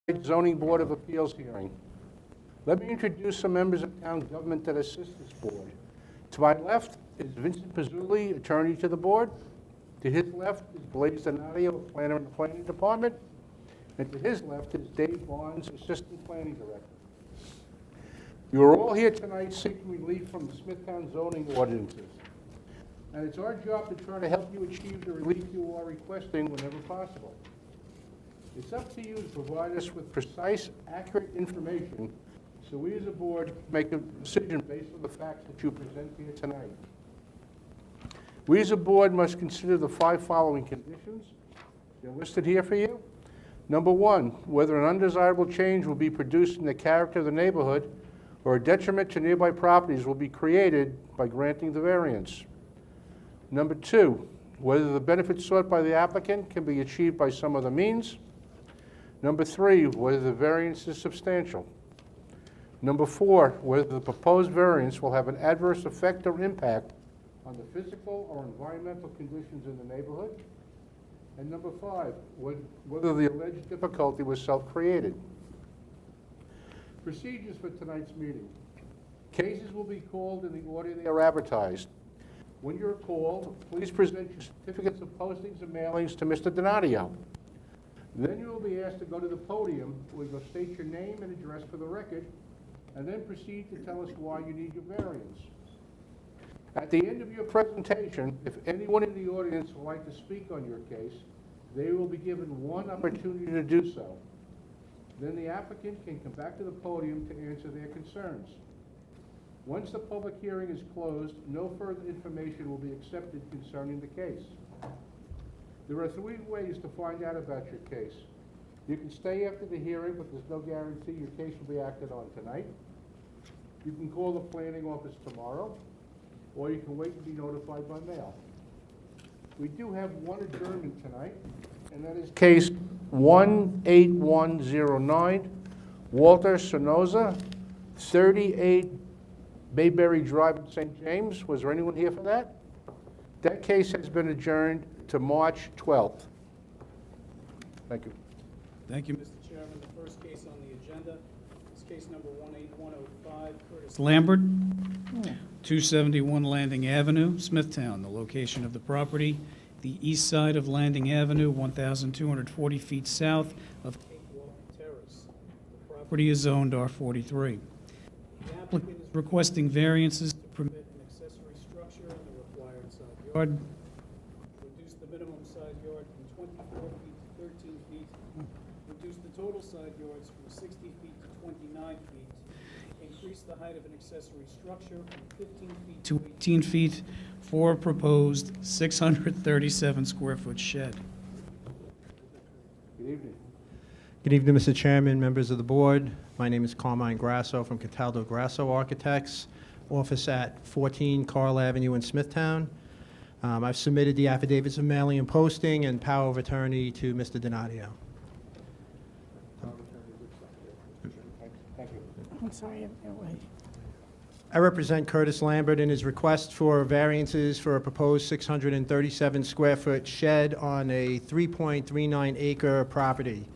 tonight's Zoning Board of Appeals hearing. Let me introduce some members of town government that assist this board. To my left is Vincent Pizzulli, attorney to the board. To his left is Blaise Donadio, planner in the planning department. And to his left is Dave Barnes, assistant planning director. You are all here tonight seeking relief from the Smithtown zoning ordinances. And it's our job to try to help you achieve the relief you are requesting whenever possible. It's up to you to provide us with precise, accurate information so we as a board make a decision based on the facts that you present here tonight. We as a board must consider the 5 following conditions. They're listed here for you. Number 1, whether an undesirable change will be produced in the character of the neighborhood or a detriment to nearby properties will be created by granting the variance. Number 2, whether the benefit sought by the applicant can be achieved by some other means. Number 3, whether the variance is substantial. Number 4, whether the proposed variance will have an adverse effect or impact on the physical or environmental conditions in the neighborhood. And number 5, whether the alleged difficulty was self-created. Procedures for tonight's meeting. Cases will be called in the order they are advertised. When you're called, please present your certificates of postings and mailings to Mr. Donadio. Then you will be asked to go to the podium where you'll state your name and address for the record, and then proceed to tell us why you need your variance. At the end of your presentation, if anyone in the audience would like to speak on your case, they will be given one opportunity to do so. Then the applicant can come back to the podium to answer their concerns. Once the public hearing is closed, no further information will be accepted concerning the case. There are 3 ways to find out about your case. You can stay after the hearing, but there's no guarantee your case will be acted on tonight. You can call the planning office tomorrow, or you can wait and be notified by mail. We do have one adjournment tonight, and that is case 18109, Walter Sonoza, 38 Mayberry Drive in St. James. Was there anyone here for that? That case has been adjourned to March 12th. Thank you. Thank you, Mr. Chairman. The first case on the agenda is case number 18105, Curtis Lambert, 271 Landing Avenue, Smithtown. The location of the property, the east side of Landing Avenue, 1,240 feet south of Cape Walk Terrace. The property is zoned R43. The applicant is requesting variances to permit an accessory structure in the required side yard, reduce the minimum side yard from 24 feet to 13 feet, reduce the total side yards from 60 feet to 29 feet, increase the height of an accessory structure from 15 feet to 18 feet for a proposed 637 square foot shed. Good evening. Good evening, Mr. Chairman, members of the board. My name is Carmine Grasso from Cataldo Grasso Architects, office at 14 Carl Avenue in Smithtown. I've submitted the affidavits of mailing and posting and power of attorney to Mr. Donadio. Thank you. I'm sorry, wait. I represent Curtis Lambert in his request for variances for a proposed 637 square foot shed on a 3.39 acre property.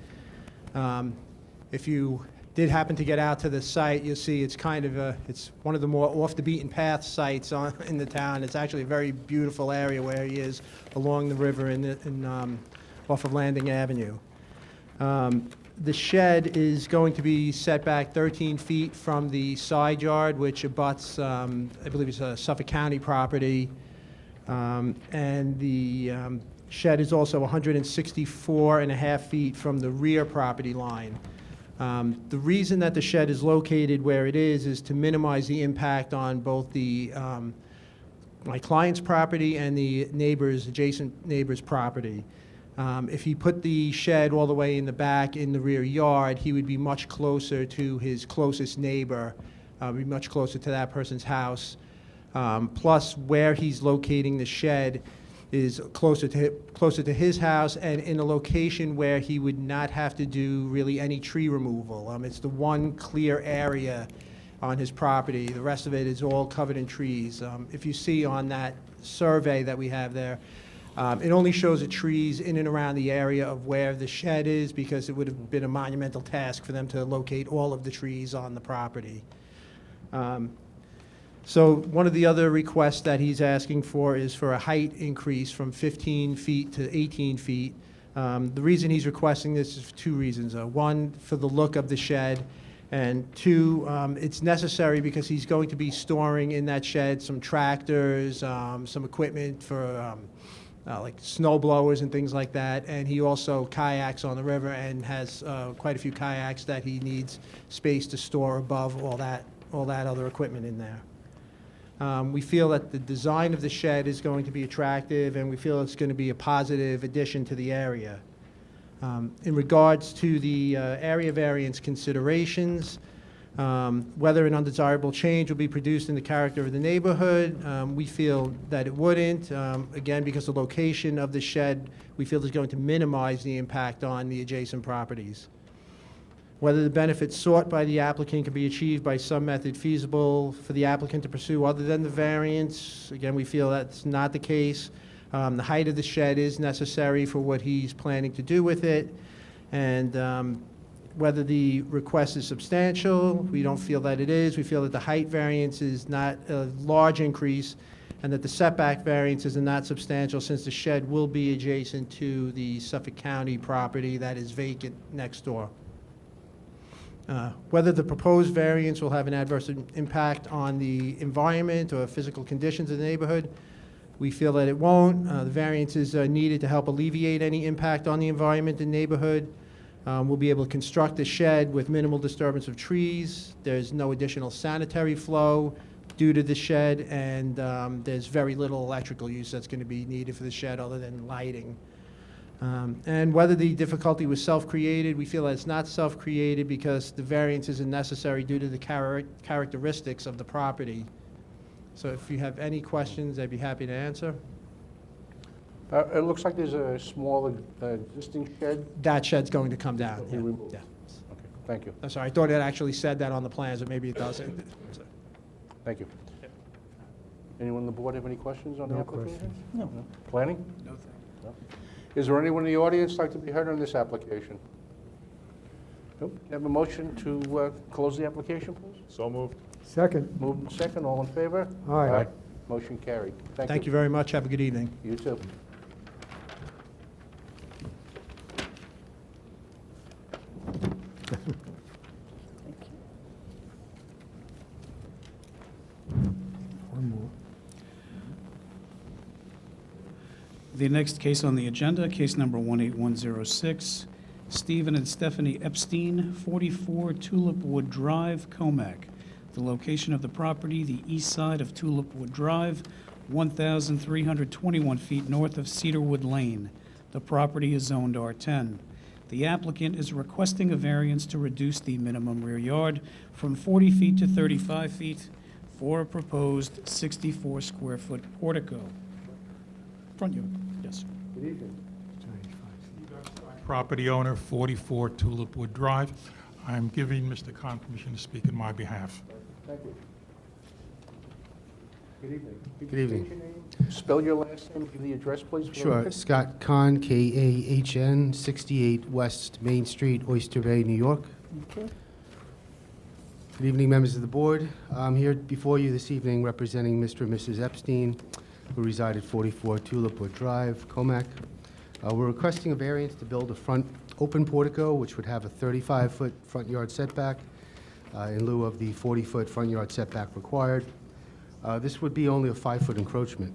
If you did happen to get out to the site, you'll see it's kind of it's one of the more off the beaten path sites in the town. It's actually a very beautiful area where he is along the river off of Landing Avenue. The shed is going to be set back 13 feet from the side yard, which abuts, I believe it's a Suffolk County property. And the shed is also 164.5 feet from the rear property line. The reason that the shed is located where it is to minimize the impact on both the my client's property and the adjacent neighbor's property. If he put the shed all the way in the back in the rear yard, he would be much closer to his closest neighbor, be much closer to that person's house. Plus, where he's locating the shed is closer to his house and in a location where he would not have to do really any tree removal. It's the one clear area on his property. The rest of it is all covered in trees. If you see on that survey that we have there, It only shows the trees in and around the area of where the shed is, because it would have been a monumental task for them to locate all of the trees on the property. So one of the other requests that he's asking for is for a height increase from 15 feet to 18 feet. The reason he's requesting this is for two reasons. One, for the look of the shed, and two, it's necessary because he's going to be storing in that shed some tractors, some equipment for like snow blowers and things like that, and he also kayaks on the river and has quite a few kayaks that he needs space to store above all that other equipment in there. We feel that the design of the shed is going to be attractive, and we feel it's going to be a positive addition to the area. In regards to the area variance considerations, whether an undesirable change will be produced in the character of the neighborhood, we feel that it wouldn't. Again, because the location of the shed, we feel is going to minimize the impact on the adjacent properties. Whether the benefits sought by the applicant can be achieved by some method feasible for the applicant to pursue other than the variance, again, we feel that's not the case. The height of the shed is necessary for what he's planning to do with it, and whether the request is substantial, we don't feel that it is. We feel that the height variance is not a large increase, and that the setback variances are not substantial, since the shed will be adjacent to the Suffolk County property that is vacant next door. Whether the proposed variance will have an adverse impact on the environment or physical conditions of the neighborhood, we feel that it won't. The variance is needed to help alleviate any impact on the environment and neighborhood. We'll be able to construct the shed with minimal disturbance of trees. There's no additional sanitary flow due to the shed, and there's very little electrical use that's going to be needed for the shed other than lighting. And whether the difficulty was self-created, we feel that it's not self-created because the variance isn't necessary due to the characteristics of the property. So if you have any questions, I'd be happy to answer. It looks like there's a small existing shed. That shed's going to come down. Be removed. Yeah. Okay, thank you. I'm sorry, I thought it actually said that on the plans, but maybe it doesn't. Thank you. Anyone on the board have any questions on the No application? questions. No. Planning? No, thank you. No. Is there anyone in the audience like to be heard on this application? Nope. Have a motion to close the application, please? So moved. Second. Moved and second, all in favor? Aye. Motion carried. Thank you very much. Have a good evening. You too. One more. The next case on the agenda, case number 18106, Stephen and Stephanie Epstein, 44 Tulipwood Drive, Comac. The location of the property, the east side of Tulipwood Drive, 1,321 feet north of Cedarwood Lane. The property is zoned R10. The applicant is requesting a variance to reduce the minimum rear yard from 40 feet to 35 feet for a proposed 64 square foot portico. Front yard, yes. Good evening. Property owner, 44 Tulipwood Drive. I'm giving Mr. Khan permission to speak in my behalf. Thank you. Good evening. Good evening. State your name, spell your last name, give the address, please. for the Sure. record. Scott Kahn, K-A-H-N, 68 West Main Street, Oyster Bay, New York. Okay. Good evening, members of the board. I'm here before you this evening representing Mr. and Mrs. Epstein, who reside at 44 Tulipwood Drive, Comac. We're requesting a variance to build a front open portico, which would have a 35-foot front yard setback in lieu of the 40-foot front yard setback required. This would be only a 5-foot encroachment.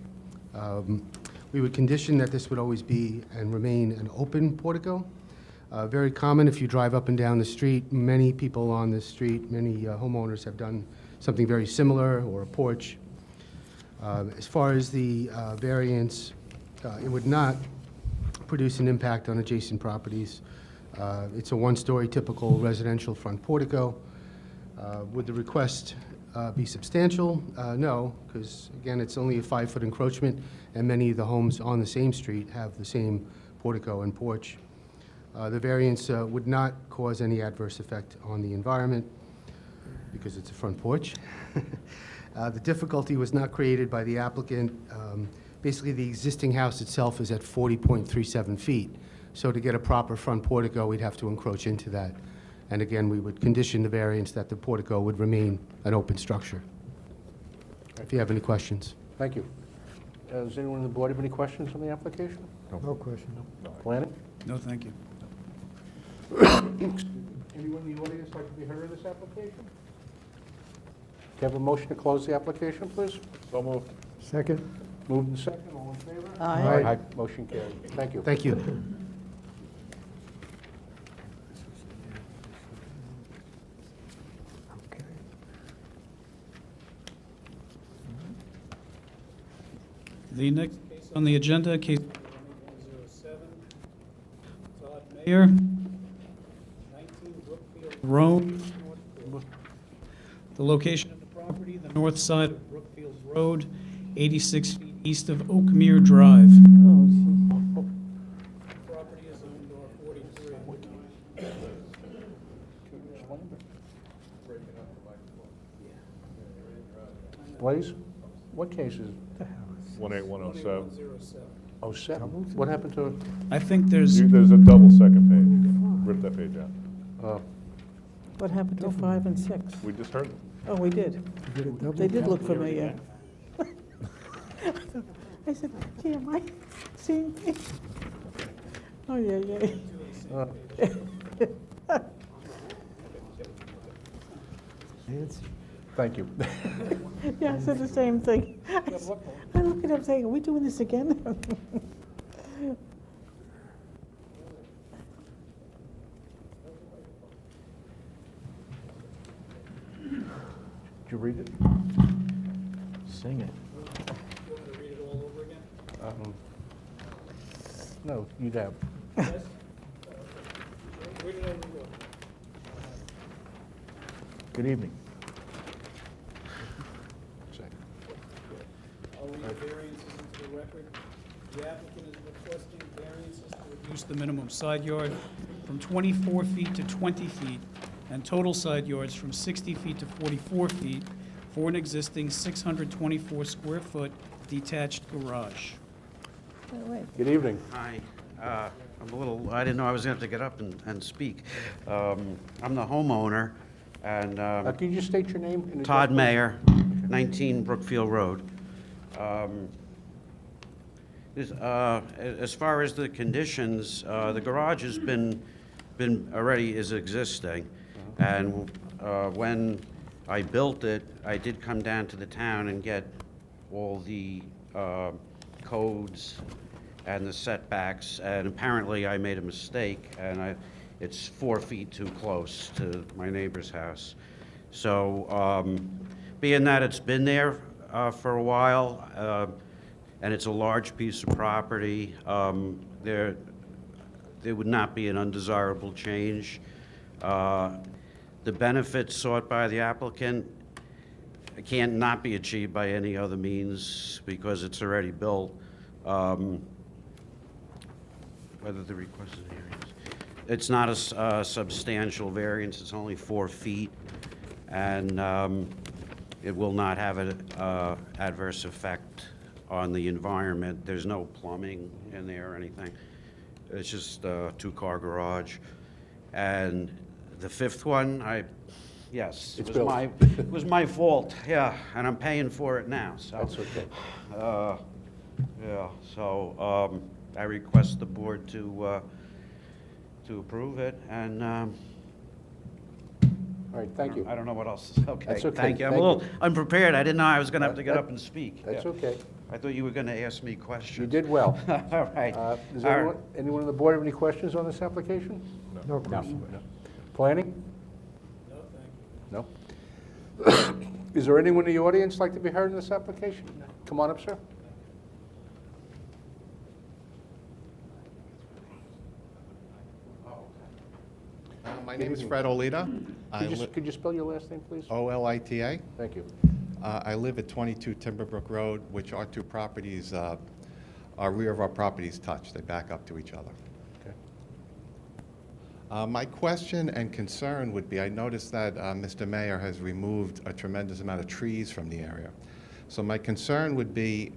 We would condition that this would always be and remain an open portico. Very common if you drive up and down the street. Many people on this street, many homeowners have done something very similar, or a porch. As far as the variance, it would not produce an impact on adjacent properties. It's a one-story typical residential front portico. Would the request be substantial? No, because again, it's only a 5-foot encroachment, and many of the homes on the same street have the same portico and porch. The variance would not cause any adverse effect on the environment because it's a front porch. The difficulty was not created by the applicant basically the existing house itself is at 40.37 feet. So to get a proper front portico, we'd have to encroach into that. And again, we would condition the variance that the portico would remain an open structure. If you have any questions. Thank you. Does anyone on the board have any questions on the application? No question. Planning? No, thank you. Anyone in the audience like to be heard of this application? Do you have a motion to close the application, please? So moved. Second? Moved and second, all in favor? Aye. Motion carried. Thank you. Thank you. Okay. The next case on the agenda, case number 1107, Todd Mayer, 19 Brookfield Road, Northfield. The location of the property, the north side of Brookfield Road, 86 feet east of Oakmere Drive. Property is owned R43. Blaze, what case is it? 18107. 2107. 07? What happened to, I think there's, There's a double second page. Rip that page out. What happened to 5 and 6? We just heard them. Oh, we did. Get a double They did count. look familiar. I said, gee, am I seeing things? Oh, yeah, yeah. Nancy. thank you. Yeah, I said the same thing. I look at him saying, are we doing this again? Did you read it? Sing it. you want me to read it all over again? No, you'd have. Yes? Where did I read it? Good evening. I'll read the variances into the record. The applicant is requesting variances to reduce the minimum side yard from 24 feet to 20 feet, and total side yards from 60 feet to 44 feet for an existing 624 square foot detached garage. Good evening. Hi, I'm a little, I didn't know I was going to have to get up and speak. I'm the homeowner, and Can you just state your name? and Todd address, Mayer, 19 Brookfield Road. As far as the conditions, the garage has been already is existing, and when I built it, I did come down to the town and get all the codes and the setbacks, and apparently I made a mistake, and it's 4 feet too close to my neighbor's house. So, being that it's been there for a while, and it's a large piece of property, there would not be an undesirable change. The benefits sought by the applicant can't not be achieved by any other means because it's already built. Whether the requested variance, it's not a substantial variance. It's only 4 feet, and it will not have an adverse effect on the environment. There's no plumbing in there or anything. It's just a 2-car garage. And the 5th one, yes, It's it built. was my fault, yeah, and I'm paying for it now, so. That's okay. Yeah, so I request the board to approve it, and All right, thank you. I don't know what else. Okay, That's okay. thank you. I'm a Thank little you. unprepared. I didn't know I was going to have to get That- up and speak. That's Yeah. okay. I thought you were going to ask me questions. You did well. All right. Does All right. anyone on the board have any questions on this application? No question. Planning? No, thank you. No? Is there anyone in the audience like to be heard in this application? Come on up, sir. My name is Fred Olita. Could you spell your last name, please? Olita. Thank you. I live at 22 Timberbrook Road, which our two properties, our rear of our properties touch. They back up to each other. Okay. My question and concern would be, I noticed that Mr. Mayor has removed a tremendous amount of trees from the area. So my concern would be,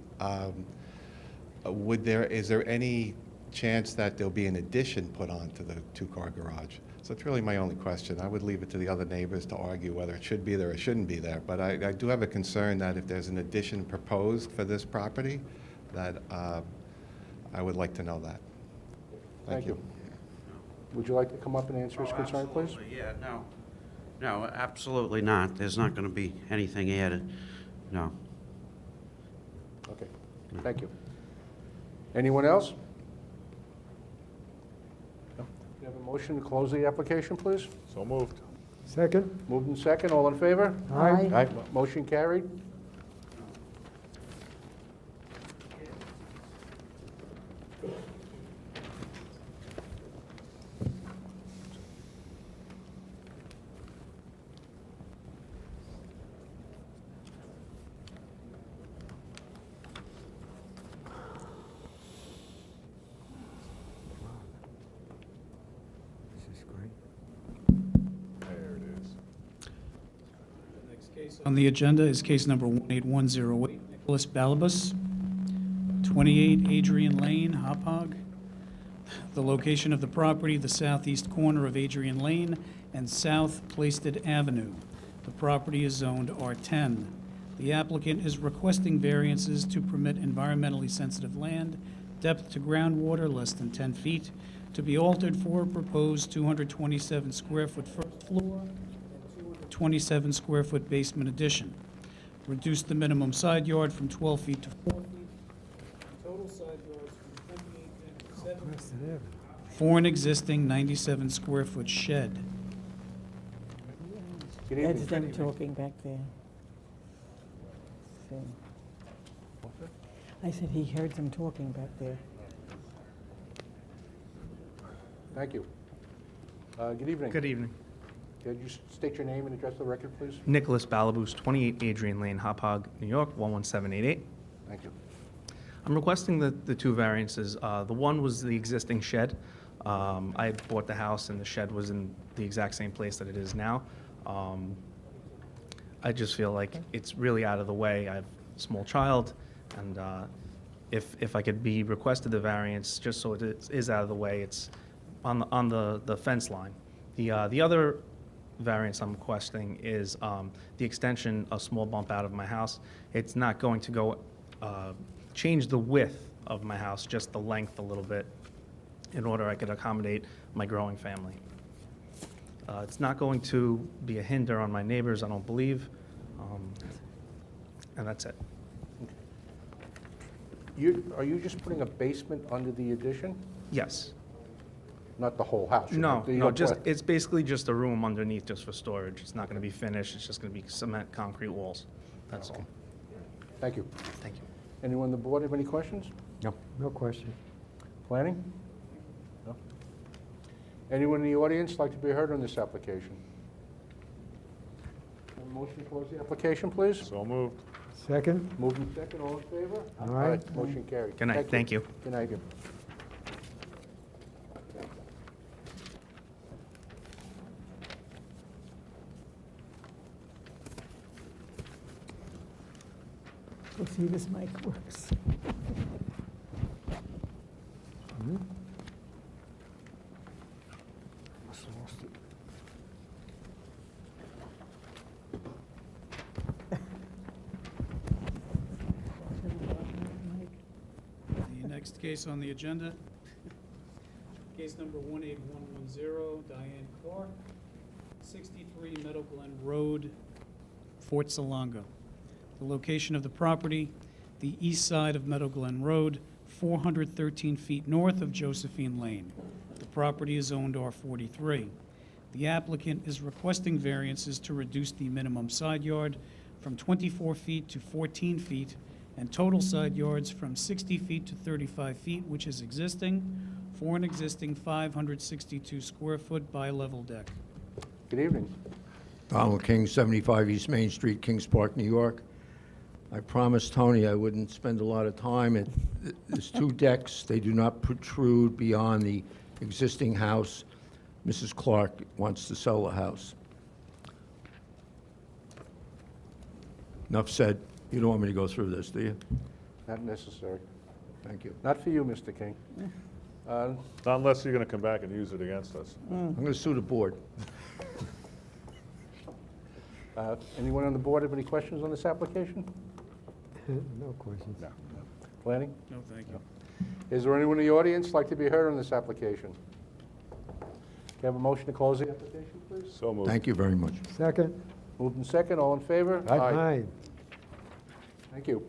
is there any chance that there'll be an addition put on to the two-car garage? So it's really my only question. I would leave it to the other neighbors to argue whether it should be there or shouldn't be there. But I do have a concern that if there's an addition proposed for this property, that I would like to know that. Thank you. Would you like to come up and answer his concern, please? Absolutely, yeah, no. No, absolutely not. There's not going to be anything added, no. Okay, thank you. Anyone else? No? You have a motion to close the application, please? So moved. Second? Moved in second, all in favor? Aye. Motion carried. This is great. There it is. The next case on the agenda is case number 18108, Nicholas Balabus, 28 Adrian Lane, Hauppauge. The location of the property, the southeast corner of Adrian Lane and South Plaisted Avenue. The property is zoned R10. The applicant is requesting variances to permit environmentally sensitive land, depth to groundwater less than 10 feet, to be altered for a proposed 227 square foot first floor and 227 square foot basement addition. Reduce the minimum side yard from 12 feet to 4 feet, and total side yards from 28 to 7 feet, for an existing 97 square foot shed. Good That's evening. them talking back there. So, I said he heard them talking back there. Thank you. Good evening. Good evening. Could you state your name and address the record, please? Nicholas Balabus, 28 Adrian Lane, Hauppauge, New York, 11788. Thank you. I'm requesting the two variances. The one was the existing shed. I had bought the house and the shed was in the exact same place that it is now. I just feel like it's really out of the way. I have a small child, and if I could be requested the variance, just so it is out of the way, it's on the fence line. The other variance I'm requesting is the extension, a small bump out of my house. It's not going to go change the width of my house, just the length a little bit, in order I could accommodate my growing family. It's not going to be a hinder on my neighbors, I don't believe, and that's it. Are you just putting a basement under the addition? Yes. Not the whole house? No, You no, don't just, plan- it's basically just a room underneath just for storage. It's not going to be finished, it's just going to be cement, concrete walls. That's all. Thank you. Thank you. Anyone on the board have any questions? No. No question. Planning? No? Anyone in the audience like to be heard on this application? A motion to close the application, please? So moved. Second? Moved in second, all in favor? Aye. Motion carried. Good night, thank you. Good night. Go see this mic works. Must have lost it. The next case on the agenda, case number 18110, Diane Clark, 63 Meadow Glen Road, Fort Salonga. The location of the property, the east side of Meadow Glen Road, 413 feet north of Josephine Lane. The property is owned R43. The applicant is requesting variances to reduce the minimum side yard from 24 feet to 14 feet and total side yards from 60 feet to 35 feet, which is existing, for an existing 562 square foot bi-level deck. Good evening. Donald King, 75 East Main Street, Kings Park, New York. I promised Tony I wouldn't spend a lot of time. There's two decks. They do not protrude beyond the existing house. Mrs. Clark wants to sell the house. Enough said. You don't want me to go through this, do you? Not necessary. Thank you. Not for you, Mr. King. Not unless you're going to come back and use it against us. I'm going to sue the board. Anyone on the board have any questions on this application? No questions. No. Planning? No, thank you. Is there anyone in the audience like to be heard on this application? Can I have a motion to close the application, please? So moved. Thank you very much. Second? Moved in second, all in favor? Aye. Thank you.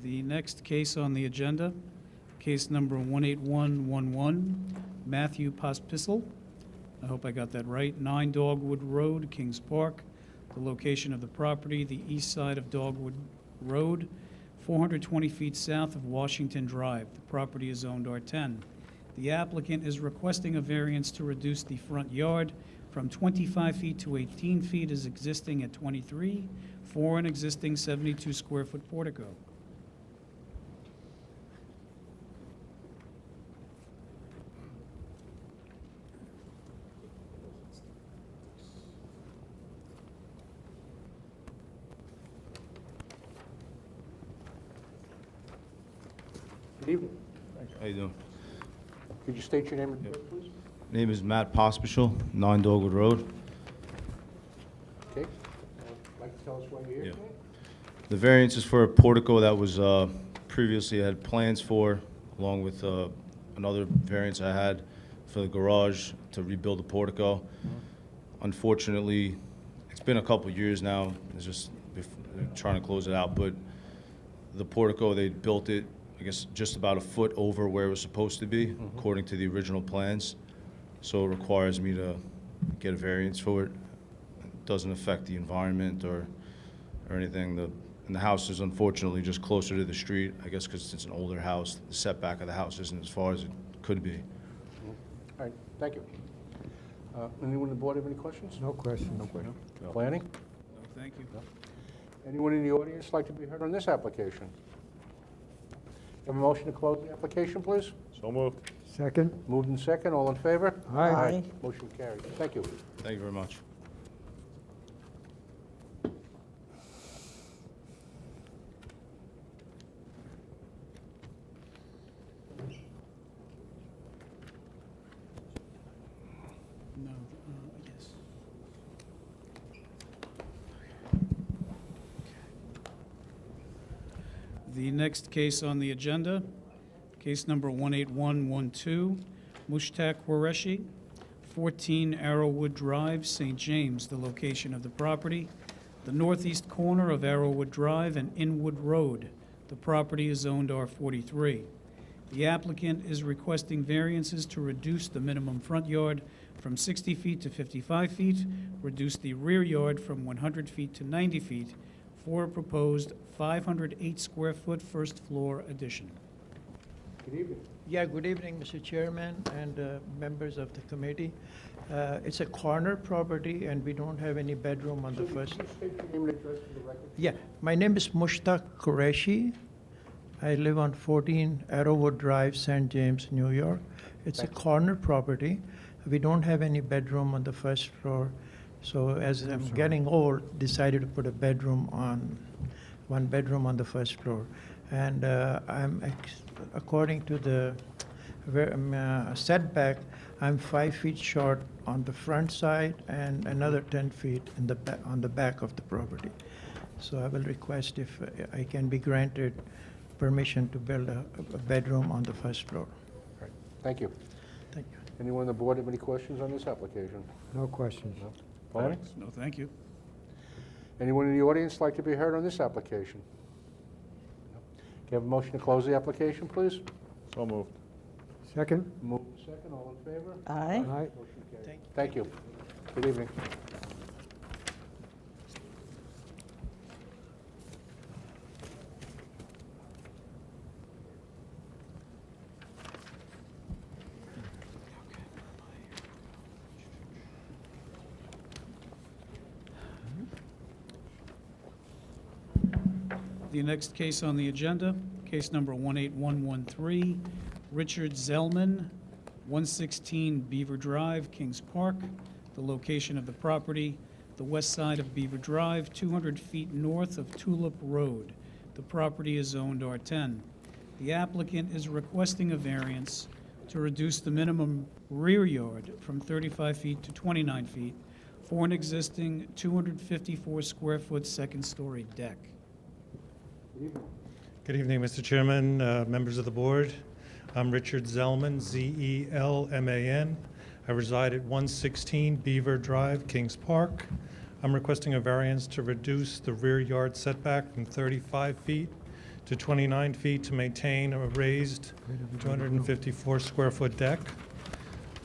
The next case on the agenda, case number 18111, Matthew Pospisil. I hope I got that right. 9 Dogwood Road, Kings Park. The location of the property, the east side of Dogwood Road, 420 feet south of Washington Drive. The property is zoned R10. The applicant is requesting a variance to reduce the front yard from 25 feet to 18 feet as existing at 23 for an existing 72 square foot portico. Good evening. How you doing? Could you state your name and address, please? Name is Matt Pospisil, 9 Dogwood Road. Okay. Like to tell us why you're here Yeah. tonight? The variance is for a portico that was previously I had plans for, along with another variance I had for the garage to rebuild the portico. Unfortunately, it's been a couple years now. It's just they're trying to close it out, but the portico, they built it, I guess, just about a foot over where it was supposed to be, according to the original plans. So it requires me to get a variance for it. It doesn't affect the environment or anything. And the house is unfortunately just closer to the street, I guess because it's an older house. The setback of the house isn't as far as it could be. All right, thank you. Anyone on the board have any questions? No questions. No. Planning? No, thank you. Anyone in the audience like to be heard on this application? Have a motion to close the application, please? So moved. Second? Moved in second, all in favor? Aye. Motion carried. Thank you. Thank you very much. No, I guess. The next case on the agenda, case number 18112, Mushtaq Qureshi, 14 Arrowwood Drive, St. James, the location of the property, the northeast corner of Arrowwood Drive and Inwood Road. The property is zoned R43. The applicant is requesting variances to reduce the minimum front yard from 60 feet to 55 feet, reduce the rear yard from 100 feet to 90 feet for a proposed 508 square foot first floor addition. Good evening. Yeah, good evening, Mr. Chairman and members of the committee. It's a corner property, and we don't have any bedroom on the first. Could you state your name and address for the record? Yeah, my name is Mushtaq Qureshi. I live on 14 Arrowwood Drive, St. James, New York. It's a corner property. We don't have any bedroom on the first floor. So as I'm getting old, decided to put a bedroom on, one bedroom on the first floor. And according to the setback, I'm 5 feet short on the front side and another 10 feet in the on the back of the property. So I will request if I can be granted permission to build a bedroom on the first floor. Right. Thank you. Thank you. Anyone on the board have any questions on this application? No questions. Planning? No, thank you. Anyone in the audience like to be heard on this application? No. Can I have a motion to close the application, please? So moved. Second? Moved in second, all in favor? Aye. Aye. Motion carried. Thank you. Thank you. Good evening. The next case on the agenda, case number 18113, Richard Zellman, 116 Beaver Drive, Kings Park. The location of the property, the west side of Beaver Drive, 200 feet north of Tulip Road. The property is zoned R10. The applicant is requesting a variance to reduce the minimum rear yard from 35 feet to 29 feet for an existing 254 square foot second-story deck. Good evening, Mr. Chairman, members of the board. I'm Richard Zellman, Z-E-L-M-A-N. I reside at 116 Beaver Drive, Kings Park. I'm requesting a variance to reduce the rear yard setback from 35 feet to 29 feet to maintain a raised 254 square foot deck.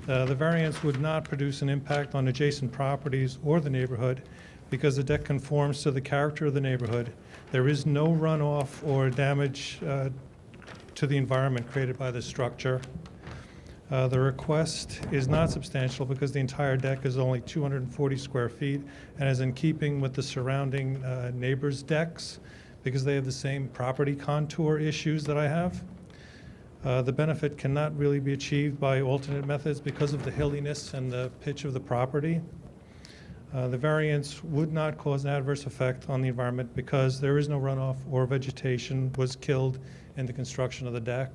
The variance would not produce an impact on adjacent properties or the neighborhood because the deck conforms to the character of the neighborhood. There is no runoff or damage to the environment created by the structure. The request is not substantial because the entire deck is only 240 square feet and is in keeping with the surrounding neighbors' decks because they have the same property contour issues that I have. The benefit cannot really be achieved by alternate methods because of the hilliness and the pitch of the property. The variance would not cause an adverse effect on the environment because there is no runoff or vegetation was killed in the construction of the deck.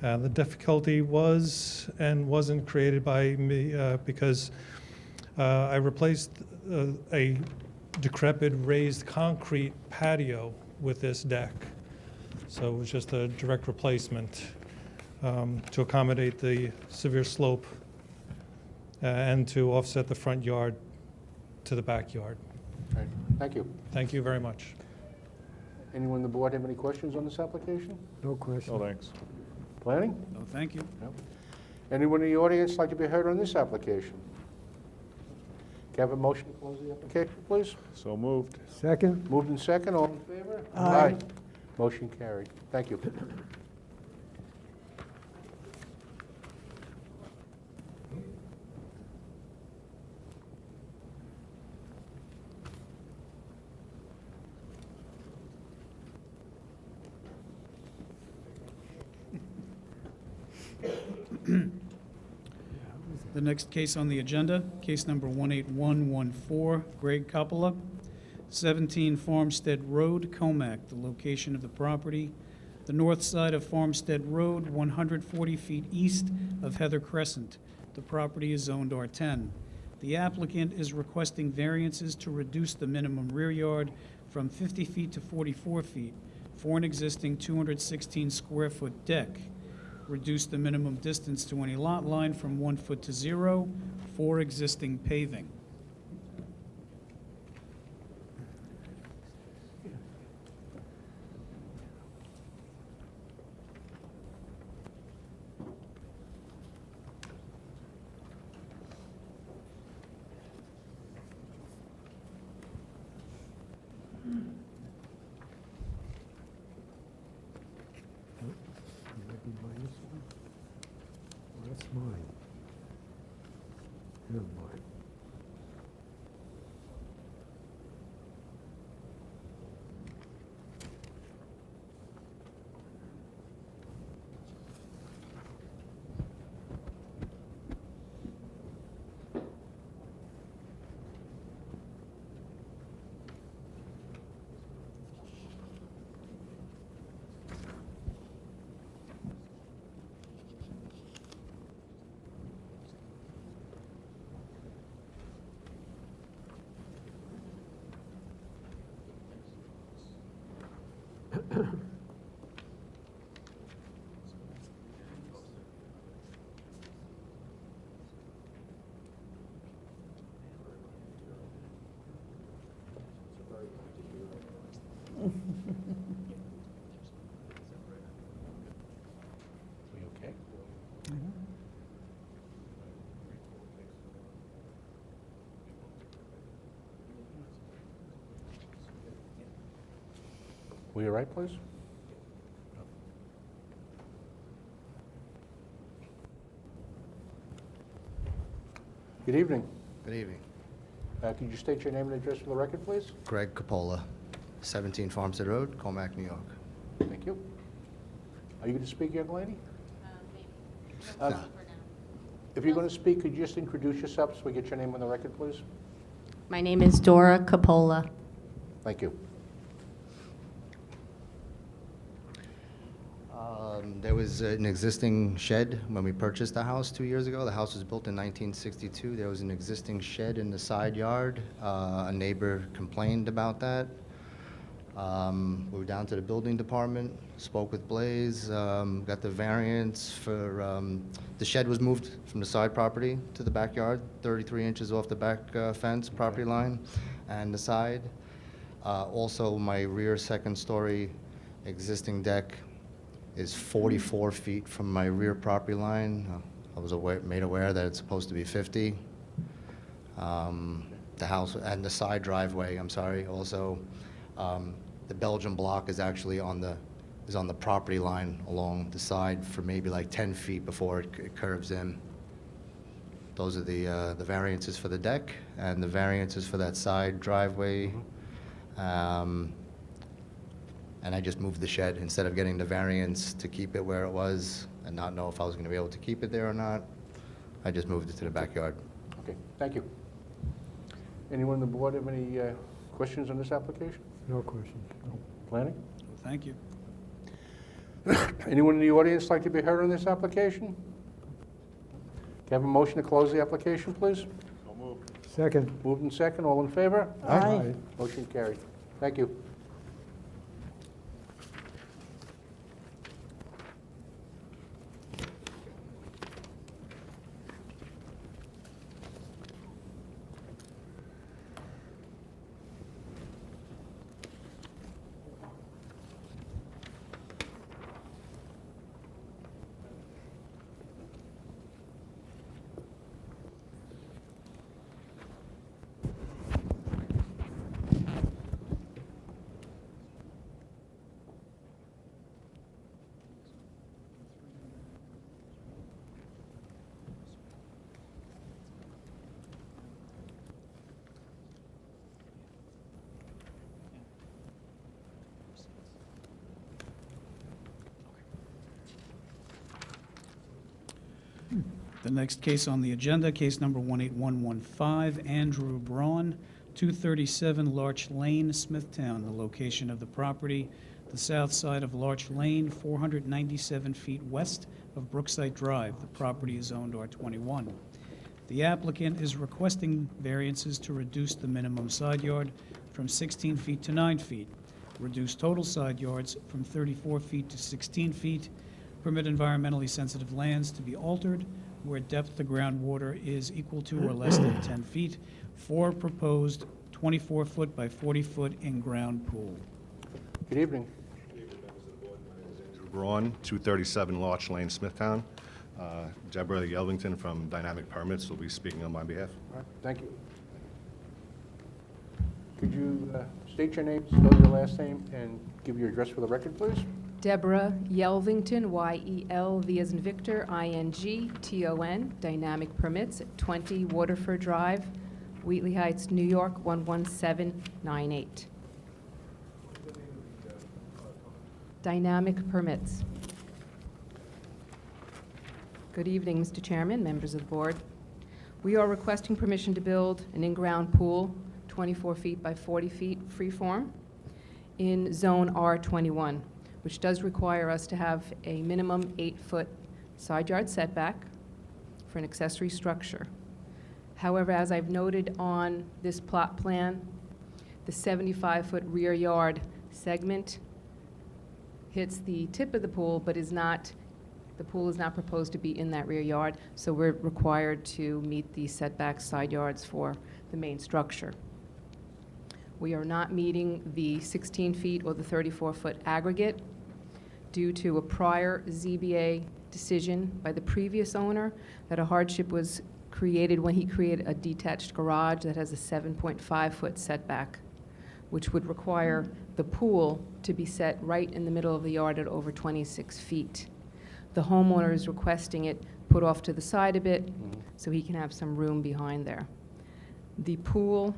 The difficulty was and wasn't created by me because I replaced a decrepit raised concrete patio with this deck. So it was just a direct replacement to accommodate the severe slope and to offset the front yard to the backyard. All right, thank you. Thank you very much. Anyone on the board have any questions on this application? No question. No, thanks. Planning? No, thank you. No. Anyone in the audience like to be heard on this application? Can I have a motion to close the application, please? So moved. Second? Moved in second, all in favor? Aye. Motion carried. Thank you. The next case on the agenda, case number 18114, Greg Coppola, 17 Farmstead Road, Comac. The location of the property, the north side of Farmstead Road, 140 feet east of Heather Crescent. The property is zoned R10. The applicant is requesting variances to reduce the minimum rear yard from 50 feet to 44 feet for an existing 216 square foot deck. Reduce the minimum distance to any lot line from 1 foot to 0 for existing paving. Might be minus one. Well, that's mine. Never mind. We okay? Will you write, please? Good evening. Good evening. Could you state your name and address for the record, please? Greg Coppola, 17 Farmstead Road, Mack, New York. Thank you. Are you going to speak, young lady? No. If you're going to speak, could you just introduce yourself so we get your name on the record, please? My name is Dora Capola. Thank you. There was an existing shed when we purchased the house 2 years ago. The house was built in 1962. There was an existing shed in the side yard. A neighbor complained about that. We were down to the building department, spoke with Blaze, got the variance for, the shed was moved from the side property to the backyard, 33 inches off the back fence property line and the side. Also, my rear second-story existing deck is 44 feet from my rear property line. I was made aware that it's supposed to be 50. The house and the side driveway, I'm sorry, also. The Belgian block is actually on the property line along the side for maybe like 10 feet before it curves in. Those are the variances for the deck and the variances for that side driveway. And I just moved the shed instead of getting the variance to keep it where it was and not know if I was going to be able to keep it there or not. I just moved it to the backyard. Okay, thank you. Anyone on the board have any questions on this application? No questions. No. Planning? Thank you. Anyone in the audience like to be heard on this application? Can I have a motion to close the application, please? So moved. Second. Moved and second, all in favor? Aye. Motion carried. Thank you. The next case on the agenda, case number 18115, Andrew Braun, 237 Larch Lane, Smithtown. The location of the property, the south side of Larch Lane, 497 feet west of Brookside Drive. The property is owned R21. The applicant is requesting variances to reduce the minimum side yard from 16 feet to 9 feet, reduce total side yards from 34 feet to 16 feet, permit environmentally sensitive lands to be altered where depth to groundwater is equal to or less than 10 feet for proposed 24-foot by 40-foot in-ground pool. Good evening. Andrew Braun, 237 Larch Lane, Smithtown. Deborah Yelvington from Dynamic Permits will be speaking on my behalf. All right, thank you. Could you state your name, spell your last name, and give your address for the record, please? Deborah Yelvington, Y-E-L, V as in Victor, I-N-G-T-O-N, Dynamic Permits, 20 Waterford Drive, Wheatley Heights, New York, 11798. Dynamic Permits. Good evening, Mr. Chairman, members of the board. We are requesting permission to build an in-ground pool, 24 feet by 40 feet, freeform, in Zone R21, which does require us to have a minimum 8-foot side yard setback for an accessory structure. However, as I've noted on this plot plan, the 75-foot rear yard segment hits the tip of the pool, but the pool is not proposed to be in that rear yard, so we're required to meet the setback side yards for the main structure. We are not meeting the 16 feet or the 34-foot aggregate due to a prior ZBA decision by the previous owner that a hardship was created when he created a detached garage that has a 7.5-foot setback, which would require the pool to be set right in the middle of the yard at over 26 feet. The homeowner is requesting it put off to the side a bit so he can have some room behind there. The pool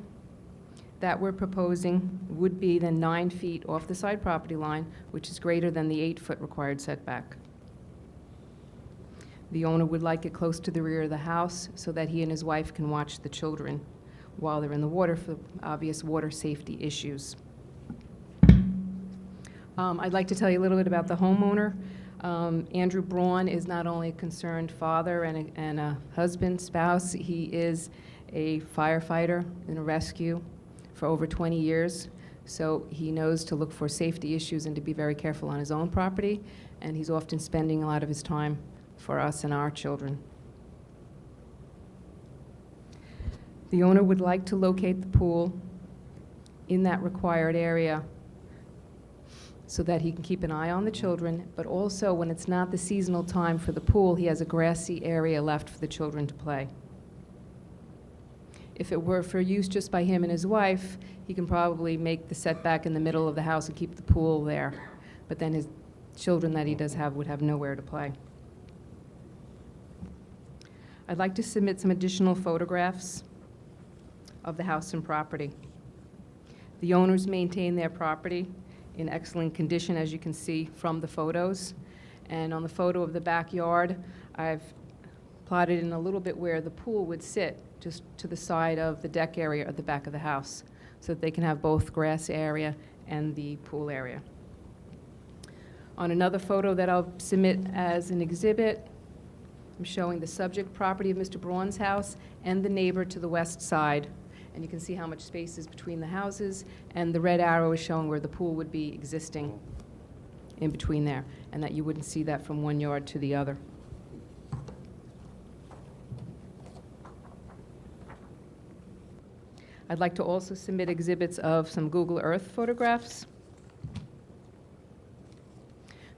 that we're proposing would be then 9 feet off the side property line, which is greater than the 8-foot required setback. The owner would like it close to the rear of the house so that he and his wife can watch the children while they're in the water for obvious water safety issues. I'd like to tell you a little bit about the homeowner. Andrew Braun is not only a concerned father and a husband, spouse, he is a firefighter in a rescue for over 20 years. So he knows to look for safety issues and to be very careful on his own property. And he's often spending a lot of his time for us and our children. The owner would like to locate the pool in that required area so that he can keep an eye on the children, but also when it's not the seasonal time for the pool, he has a grassy area left for the children to play. If it were for use just by him and his wife, he can probably make the setback in the middle of the house and keep the pool there. But then his children that he does have would have nowhere to play. I'd like to submit some additional photographs of the house and property. The owners maintain their property in excellent condition, as you can see from the photos. And on the photo of the backyard, I've plotted in a little bit where the pool would sit, just to the side of the deck area at the back of the house, so that they can have both grass area and the pool area. On another photo that I'll submit as an exhibit, I'm showing the subject property of Mr. Braun's house and the neighbor to the west side. And you can see how much space is between the houses, and the red arrow is showing where the pool would be existing in between there, and that you wouldn't see that from one yard to the other. I'd like to also submit exhibits of some Google Earth photographs.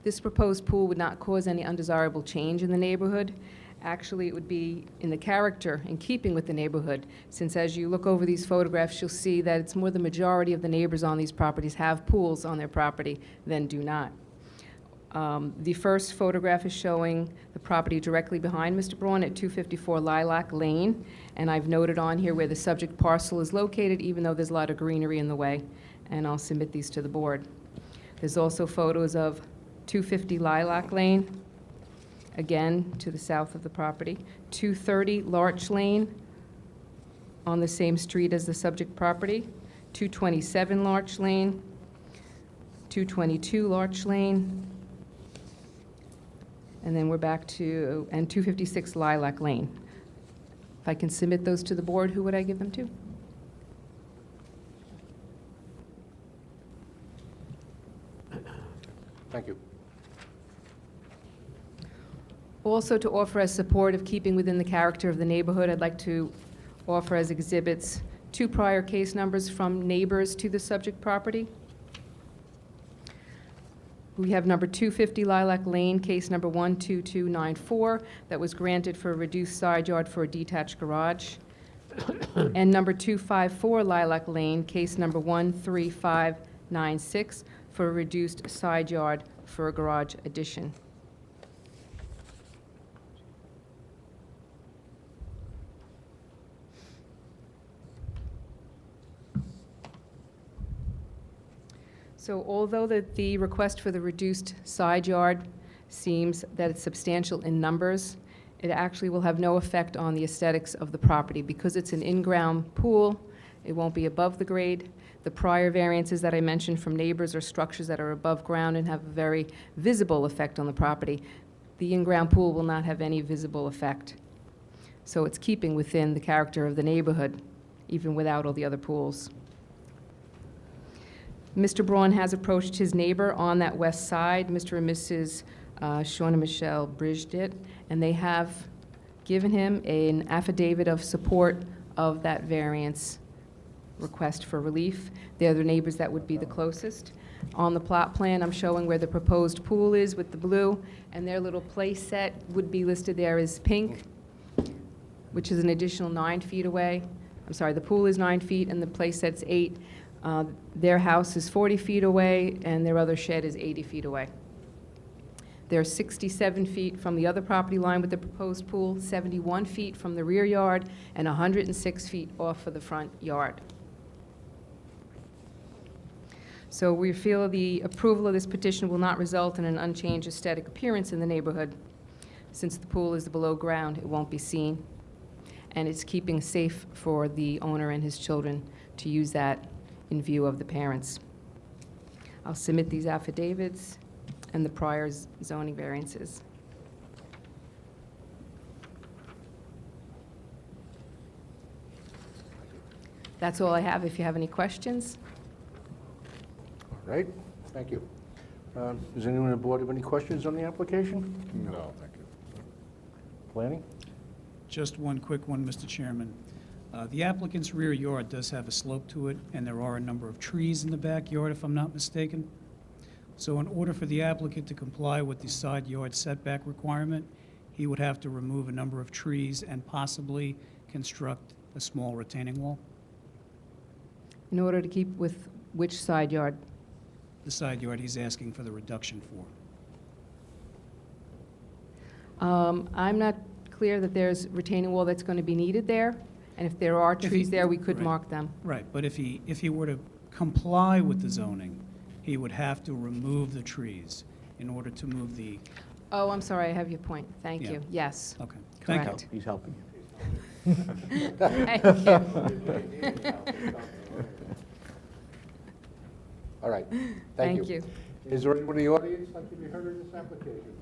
This proposed pool would not cause any undesirable change in the neighborhood. Actually, it would be in the character, in keeping with the neighborhood, since as you look over these photographs, you'll see that it's more the majority of the neighbors on these properties have pools on their property than do not. The first photograph is showing the property directly behind Mr. Braun at 254 Lilac Lane, and I've noted on here where the subject parcel is located, even though there's a lot of greenery in the way, and I'll submit these to the board. There's also photos of 250 Lilac Lane, again to the south of the property, 230 Larch Lane on the same street as the subject property, 227 Larch Lane, 222 Larch Lane, and then we're back to, and 256 Lilac Lane. If I can submit those to the board, who would I give them to? Thank you. Also, to offer as support of keeping within the character of the neighborhood, I'd like to offer as exhibits 2 prior case numbers from neighbors to the subject property. We have number 250 Lilac Lane, case number 12294, that was granted for a reduced side yard for a detached garage. And number 254 Lilac Lane, case number 13596, for a reduced side yard for a garage addition. So although the request for the reduced side yard seems that it's substantial in numbers, it actually will have no effect on the aesthetics of the property. Because it's an in-ground pool, it won't be above the grade. The prior variances that I mentioned from neighbors are structures that are above ground and have a very visible effect on the property. The in-ground pool will not have any visible effect. So it's keeping within the character of the neighborhood, even without all the other pools. Mr. Braun has approached his neighbor on that west side, Mr. and Mrs. Sean and Michelle Bridget, and they have given him an affidavit of support of that variance request for relief. They're the neighbors that would be the closest. On the plot plan, I'm showing where the proposed pool is with the blue, and their little play set would be listed there as pink, which is an additional 9 feet away. I'm sorry, the pool is 9 feet and the play set's 8. Their house is 40 feet away, and their other shed is 80 feet away. They're 67 feet from the other property line with the proposed pool, 71 feet from the rear yard, and 106 feet off of the front yard. So we feel the approval of this petition will not result in an unchanged aesthetic appearance in the neighborhood. Since the pool is below ground, it won't be seen, and it's keeping safe for the owner and his children to use that in view of the parents. I'll submit these affidavits and the prior zoning variances. That's all I have. If you have any questions. All right, thank you. Does anyone on the board have any questions on the application? No, thank you. Planning? Just one quick one, Mr. Chairman. The applicant's rear yard does have a slope to it, and there are a number of trees in the backyard, if I'm not mistaken. So in order for the applicant to comply with the side yard setback requirement, he would have to remove a number of trees and possibly construct a small retaining wall. In order to keep with which side yard? The side yard he's asking for the reduction for. I'm not clear that there's retaining wall that's going to be needed there, and if there are trees there, we could Right. mark them. Right, but if he were to comply with the zoning, he would have to remove the trees in order to move the, Oh, I'm sorry, I have your point. Thank Yeah. you. Yes. okay, thank you. Correct. He's helping Thank you. All right, Thank you. Is there anyone in the audience like to be heard in this application?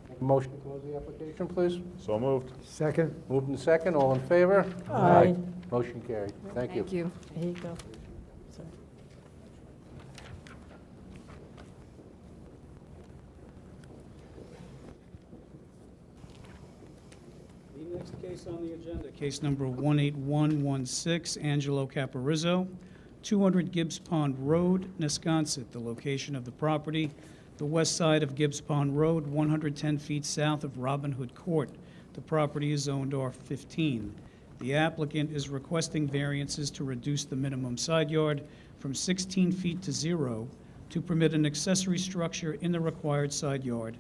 Make a motion to close the application, please. So moved. Second? Moved and second, all in favor? Aye. Motion carried. Thank you. Thank you. Here you go. Sorry. The next case on the agenda, case number 18116, Angelo Caparizzo, 200 Gibbs Pond Road, Nesconset. The location of the property, the west side of Gibbs Pond Road, 110 feet south of Robin Hood Court. The property is zoned R15. The applicant is requesting variances to reduce the minimum side yard from 16 feet to 0 to permit an accessory structure in the required side yard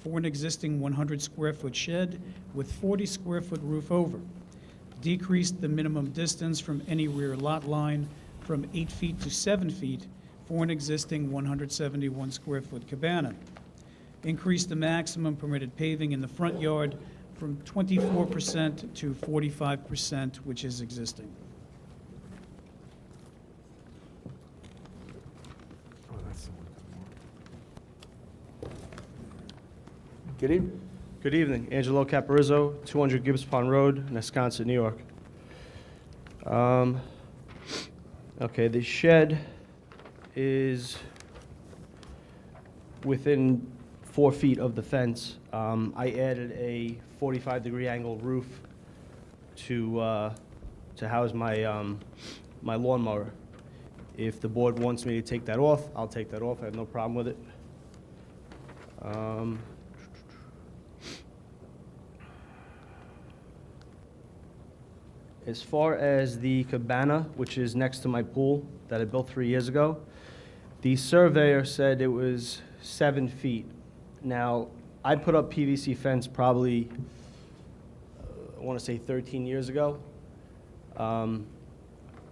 for an existing 100-square-foot shed with 40-square-foot roof over. Decrease the minimum distance from any rear lot line from 8 feet to 7 feet for an existing 171-square-foot cabana. Increase the maximum permitted paving in the front yard from 24% to 45%, which is existing. Oh, that's the one. Good evening. Good evening. Angelo Caparizzo, 200 Gibbs Pond Road, Nesconset, New York. Okay, the shed is within 4 feet of the fence. I added a 45-degree angle roof to house my my lawnmower. If the board wants me to take that off, I'll take that off. I have no problem with it. As far as the cabana, which is next to my pool that I built 3 years ago, the surveyor said it was 7 feet. Now, I put up PVC fence probably, I want to say 13 years ago.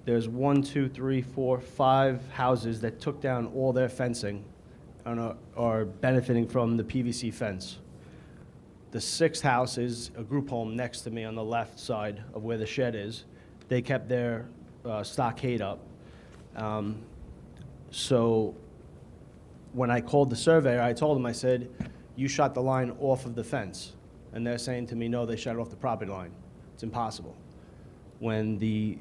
There's 1, 2, 3, 4, 5 houses that took down all their fencing and are benefiting from the PVC fence. The 6th house is a group home next to me on the left side of where the shed is. They kept their stockade up. So when I called the surveyor, I told him, I said, you shot the line off of the fence. And they're saying to me, no, they shot it off the property line. It's impossible. When the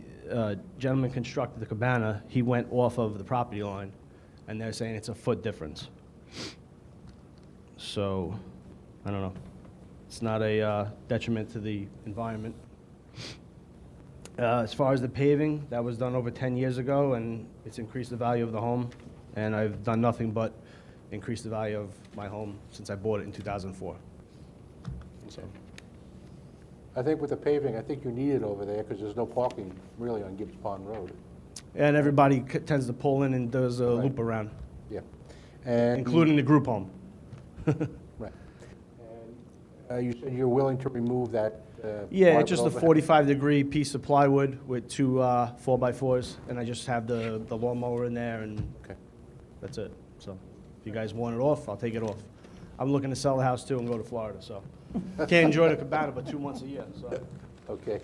gentleman constructed the cabana, he went off of the property line, and they're saying it's a foot difference. So, I don't know. It's not a detriment to the environment. As far as the paving, that was done over 10 years ago, and it's increased the value of the home, and I've done nothing but increase the value of my home since I bought it in 2004. So, I think with the paving, I think you need it over there because there's no parking really on Gibbs Pond Road. and everybody tends to pull in and does a loop around. Yeah. And including the group home. Right. You said you're willing to remove that? Yeah, part it's just a of overhead? 45-degree piece of plywood with two 4x4s, and I just have the lawnmower in there, and that's it. So if you guys want it off, I'll take it off. I'm looking to sell the house too and go to Florida, so can't enjoy the cabana but 2 months a year. So. Okay.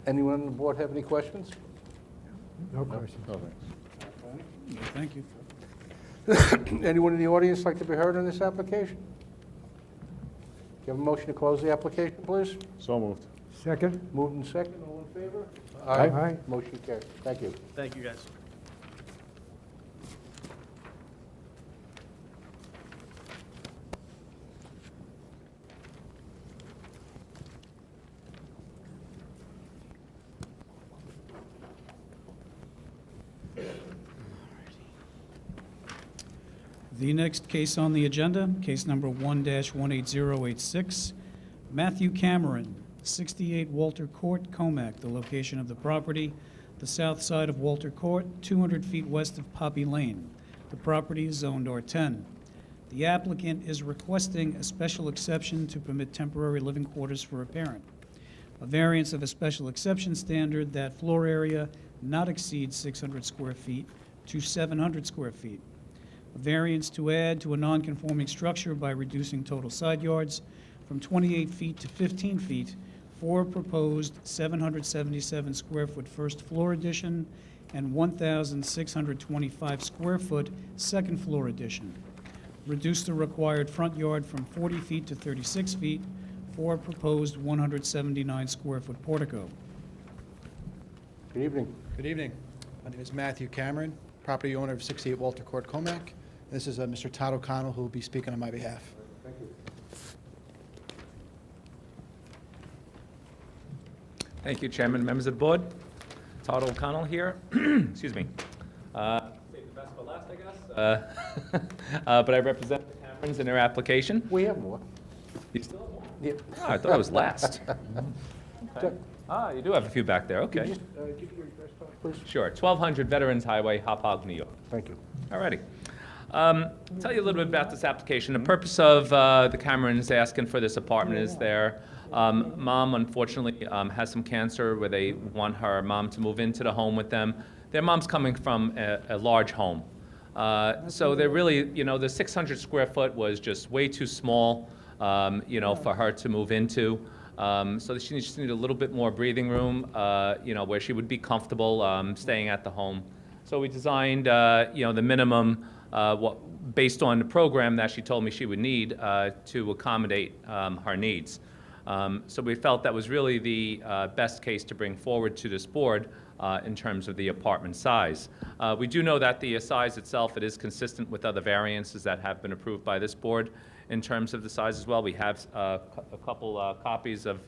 Anyone on the board have any questions? No questions. No, Thank you. thanks. Anyone in the audience like to be heard on this application? Do you have a motion to close the application, please? So moved. Second? Moved and second, all in favor? Aye. Motion carries. Thank you. Thank you, guys. The next case on the agenda, case number 1-18086, Matthew Cameron, 68 Walter Court, Comac, the location of the property, the south side of Walter Court, 200 feet west of Poppy Lane. The property is zoned R10. The applicant is requesting a special exception to permit temporary living quarters for a parent. A variance of a special exception standard that floor area not exceed 600 square feet to 700 square feet. A variance to add to a non-conforming structure by reducing total side yards from 28 feet to 15 feet for proposed 777 square foot first floor addition and 1,625 square foot second floor addition. Reduce the required front yard from 40 feet to 36 feet for proposed 179 square foot portico. Good evening. Good evening. My name is Matthew Cameron, property owner of 68 Walter Court, Comac. This is Mr. Todd OConnell, who will be speaking on my behalf. Thank you. Thank you, Chairman, members of the board. Todd OConnell here. Excuse me. Save the best for last, I guess. But I represent the Camerons in their application. We have more. You still have more? Yeah. Oh, I thought I was last. Okay. You do have a few back there, okay. Could you just give your address, Todd, please? Sure, 1200 Veterans Highway, Hop Hog, New York. Thank you. All righty. Tell you a little bit about this application. The purpose of the Camerons asking for this apartment is their mom, unfortunately, has some cancer where they want her mom to move into the home with them. Their mom's coming from a large home. So they're really, the 600 square foot was just way too small, for her to move into. So she just needed a little bit more breathing room, where she would be comfortable staying at the home. So we designed, the minimum, based on the program that she told me she would need to accommodate her needs. So we felt that was really the best case to bring forward to this board in terms of the apartment size. We do know that the size itself, it is consistent with other variances that have been approved by this board in terms of the size as well. We have a couple copies of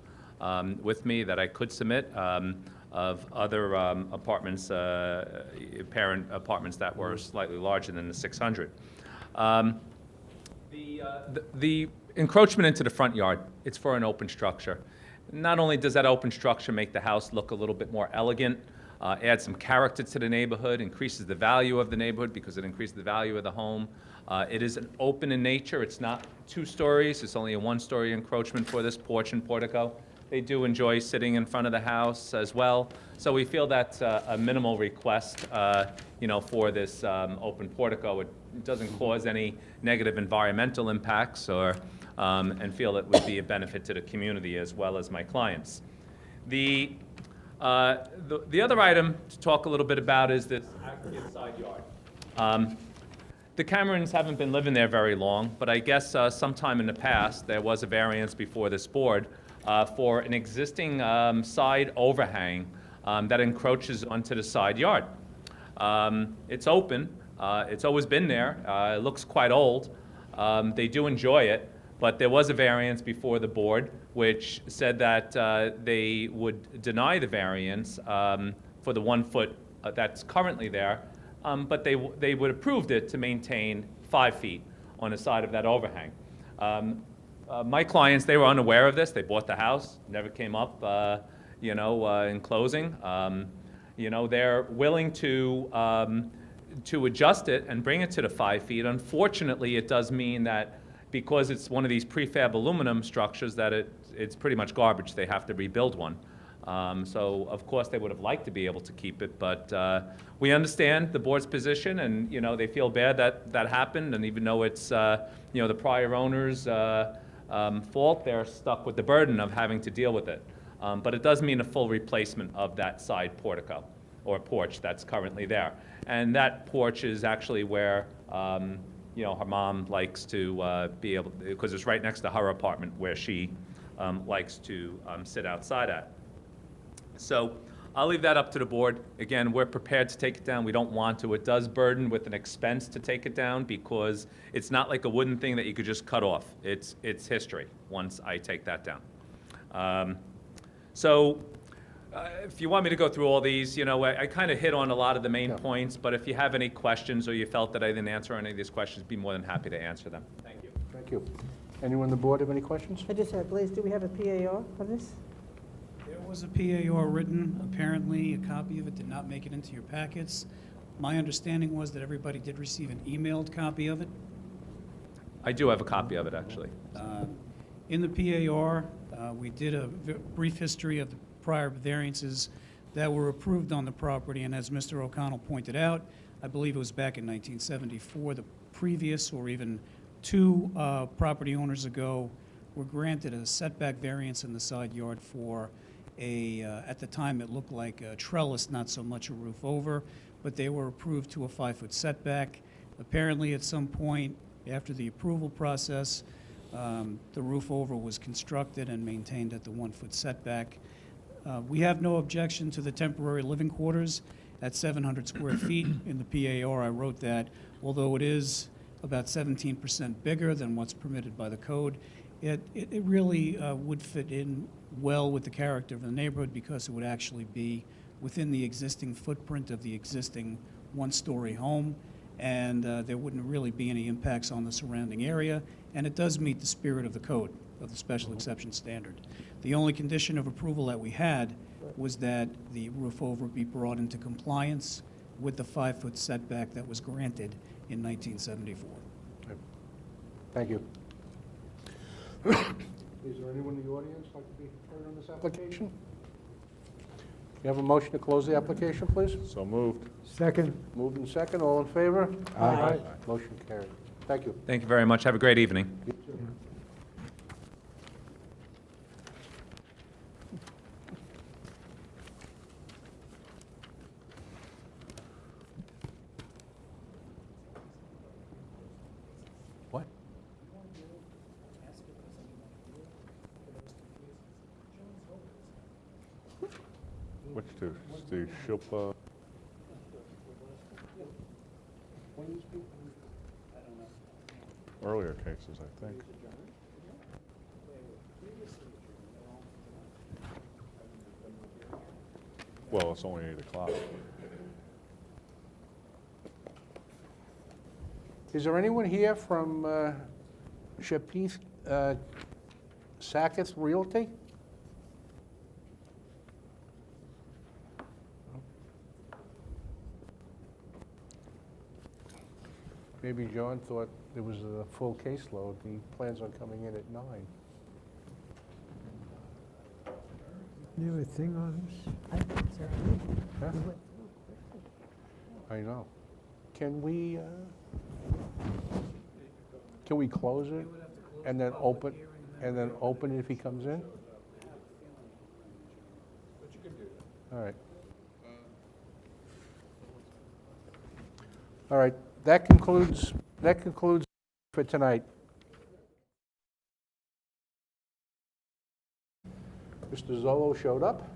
with me that I could submit of other apartments, parent apartments that were slightly larger than the 600. The encroachment into the front yard, it's for an open structure. Not only does that open structure make the house look a little bit more elegant, add some character to the neighborhood, increases the value of the neighborhood because it increases the value of the home. It is open in nature. It's not 2 stories. It's only a 1-story encroachment for this porch and portico. They do enjoy sitting in front of the house as well. So we feel that's a minimal request, for this open portico. It doesn't cause any negative environmental impacts and feel it would be a benefit to the community as well as my clients. The other item to talk a little bit about is this aggregate side yard. The Camerons haven't been living there very long, but I guess sometime in the past there was a variance before this board for an existing side overhang that encroaches onto the side yard. It's open. It's always been there. It looks quite old. They do enjoy it, but there was a variance before the board which said that they would deny the variance for the 1 foot that's currently there, but they would approved it to maintain 5 feet on the side of that overhang. My clients, they were unaware of this. They bought the house, never came up, in closing. They're willing to adjust it and bring it to the 5 feet. Unfortunately, it does mean that, because it's one of these prefab aluminum structures that it's pretty much garbage. They have to rebuild one. So of course they would have liked to be able to keep it, but we understand the board's position, and they feel bad that that happened, and even though it's the prior owner's fault, they're stuck with the burden of having to deal with it. But it does mean a full replacement of that side portico or porch that's currently there, and that porch is actually where her mom likes to be able, because it's right next to her apartment where she likes to sit outside at. So I'll leave that up to the board. Again, we're prepared to take it down. We don't want to. It does burden with an expense to take it down because it's not like a wooden thing that you could just cut off. It's history once I take that down. If you want me to go through all these, I kind of hit on a lot of the main points, but if you have any questions or you felt that I didn't answer any of these questions, be more than happy to answer them. Thank you. Thank you. Anyone on the board have any questions? I just have, Blaze, do we have a PAR for this? There was a PAR written. Apparently, a copy of it did not make it into your packets. My understanding was that everybody did receive an emailed copy of it. I do have a copy of it, actually. In the PAR, we did a brief history of the prior variances that were approved on the property, and as Mr. O'Connell pointed out, I believe it was back in 1974, the previous or even two property owners ago were granted a setback variance in the side yard for at the time it looked like a trellis, not so much a roof over, but they were approved to a 5-foot setback. Apparently at some point after the approval process, the roof over was constructed and maintained at the 1-foot setback. We have no objection to the temporary living quarters at 700 square feet. In the PAR, I wrote that although it is about 17% bigger than what's permitted by the code, it really would fit in well with the character of the neighborhood because it would actually be within the existing footprint of the existing one-story home, and there wouldn't really be any impacts on the surrounding area, and it does meet the spirit of the code, of the special exception standard. The only condition of approval that we had was that the roof over be brought into compliance with the 5-foot setback that was granted in 1974. Thank you. Is there anyone in the audience like to be heard on this application? You have a motion to close the application, please? So moved. Second. Moved and second, all in favor? Aye. Motion carried. Thank you. Thank you very much. Have a great evening. You too. What? Which two? The Shilpa? Earlier cases, I think. Well, it's only 8 o'clock. Is there anyone here from Shapith Sackett Realty? Maybe John thought there was a full caseload. He plans on coming in at 9. You have a thing on this? I think so. Huh? We went I know. Can we close it and then open it if he comes in? All right. All right. That concludes for tonight. Mr. Zolo showed up.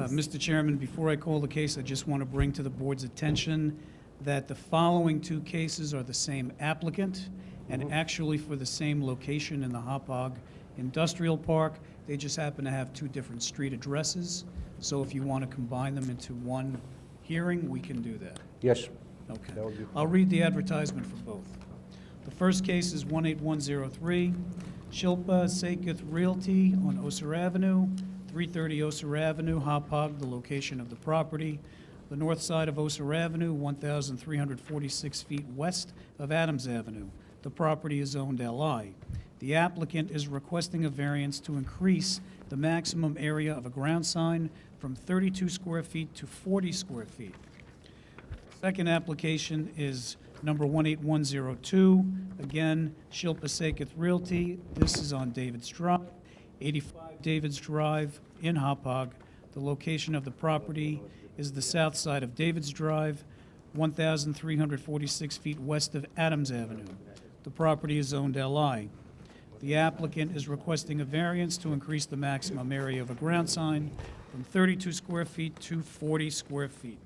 Mr. Chairman, before I call the case, I just want to bring to the board's attention that the following two cases are the same applicant and actually for the same location in the Hauppauge Industrial Park. They just happen to have two different street addresses. So if you want to combine them into one hearing, we can do that. Yes. Okay. That would be I'll read the advertisement for both. The first case is 18103, Shilpa Sakeeth Realty on Oser Avenue, 330 Oser Avenue, Hauppauge, the location of the property. The north side of Oser Avenue, 1,346 feet west of Adams Avenue. The property is zoned LI. The applicant is requesting a variance to increase the maximum area of a ground sign from 32 square feet to 40 square feet. Second application is number 18102. Again, Shilpa Sakeeth Realty. This is on David's Drive, 85 David's Drive in Hauppauge. The location of the property is the south side of David's Drive, 1,346 feet west of Adams Avenue. The property is zoned LI. The applicant is requesting a variance to increase the maximum area of a ground sign from 32 square feet to 40 square feet.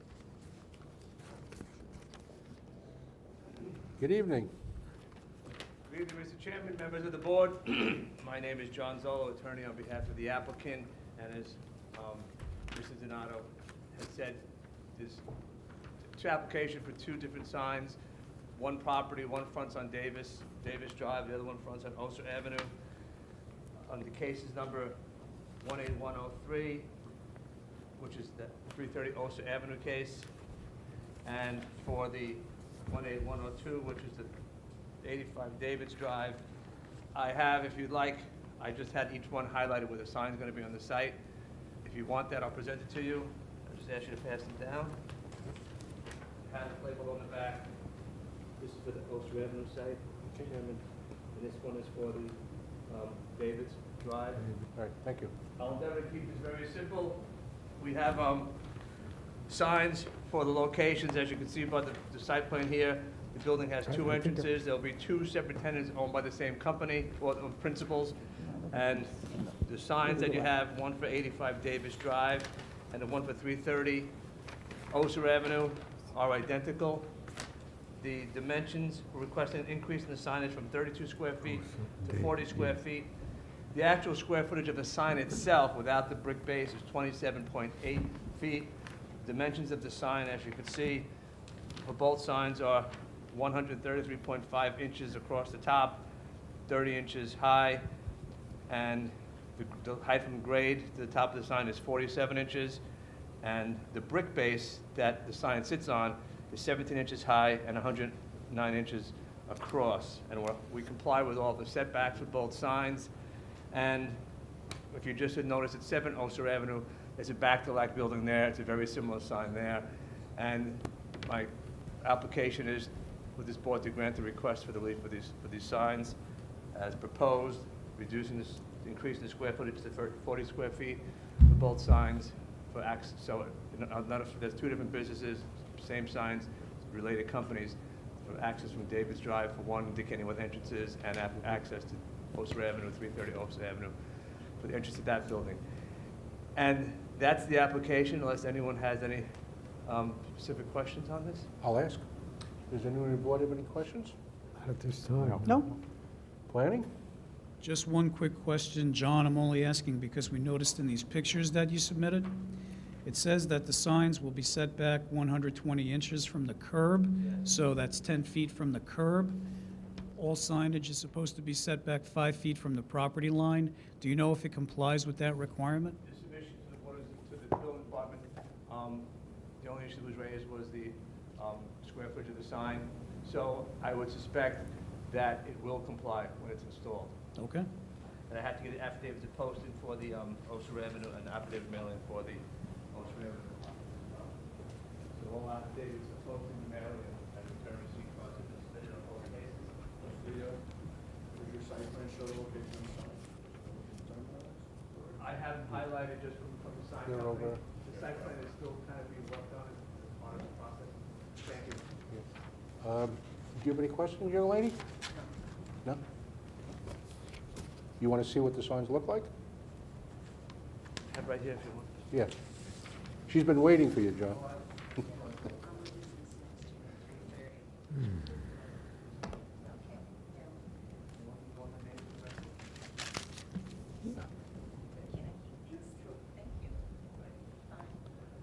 Good evening. Good evening, Mr. Chairman, members of the board. My name is John Zolo, attorney on behalf of the applicant, and as Mr. Donato has said, there's two applications for two different signs. One property, one fronts on Davis Drive, the other one fronts on Oser Avenue. On the cases number 18103, which is the 330 Oser Avenue case, and for the 18102, which is the 85 David's Drive. I have, if you'd like, I just had each one highlighted where the sign's going to be on the site. If you want that, I'll present it to you. I'll just ask you to pass them down. Have it labeled on the back. This is for the Oser Avenue site, Chairman, and this one is for the David's Drive. All right, thank you. I'll endeavor to keep this very simple. We have signs for the locations, as you can see by the site plan here. The building has two entrances. There'll be two separate tenants owned by the same company or principals. And the signs that you have, one for 85 Davis Drive and the one for 330 Oser Avenue, are identical. The dimensions, we're requesting an increase in the signage from 32 square feet to 40 square feet. The actual square footage of the sign itself, without the brick base, is 27.8 feet. Dimensions of the sign, as you can see, for both signs are 133.5 inches across the top, 30 inches high, and the height from grade to the top of the sign is 47 inches, and the brick base that the sign sits on is 17 inches high and 109 inches across. And we comply with all the setbacks with both signs. And if you just had noticed at 7 Oser Avenue, there's a back-to-lack building there. It's a very similar sign there. And my application is with this board to grant the request for the relief for these signs as proposed, increasing the square footage to 40 square feet for both signs for access. So there's two different businesses, same signs, related companies, for access from David's Drive for one, indicating what entrances, and access to Oser Avenue, 330 Oser Avenue, for the entrance to that building. And that's the application, unless anyone has any specific questions on this. I'll ask. Does anyone on the board have any questions? At this time. No? Planning? Just one quick question, John, I'm only asking because we noticed in these pictures that you submitted, it says that the signs will be set back 120 inches from the curb, so that's 10 feet from the curb. All signage is supposed to be set back 5 feet from the property line. Do you know if it complies with that requirement? The submission to the board to the building department, the only issue that was raised was the square footage of the sign. So I would suspect that it will comply when it's installed. Okay. And I have to get the affidavits posted for the Oser Avenue and the affidavit mailing for the Oser Avenue. So all affidavits are posted in the mailing and return receipt process is submitted on all cases. Does your site plan show the location of the sign? I have highlighted just from the sign They're company. over. The site plan is still kind of being worked on as part of the process. Thank you. Do you have any questions, young lady? No? You want to see what the signs look like? Have right here if you want. Yeah. She's been waiting for you, John.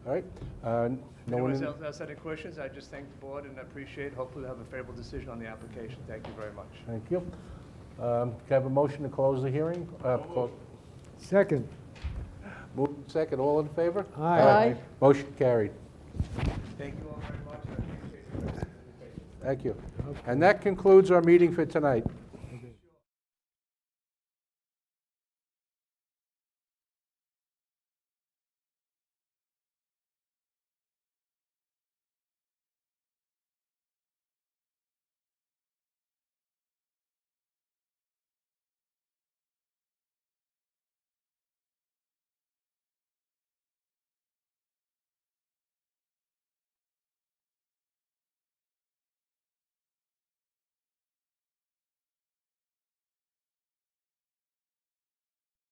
All right. No one. Anyone else has any questions? I just thank the board and appreciate. Hopefully, they'll have a favorable decision on the application. Thank you very much. Thank you. Can I have a motion to close the hearing? Second. Move second, all in favor? Aye. Aye. Motion carried. Thank you all very much. I appreciate your participation. Thank you. And that concludes our meeting for tonight.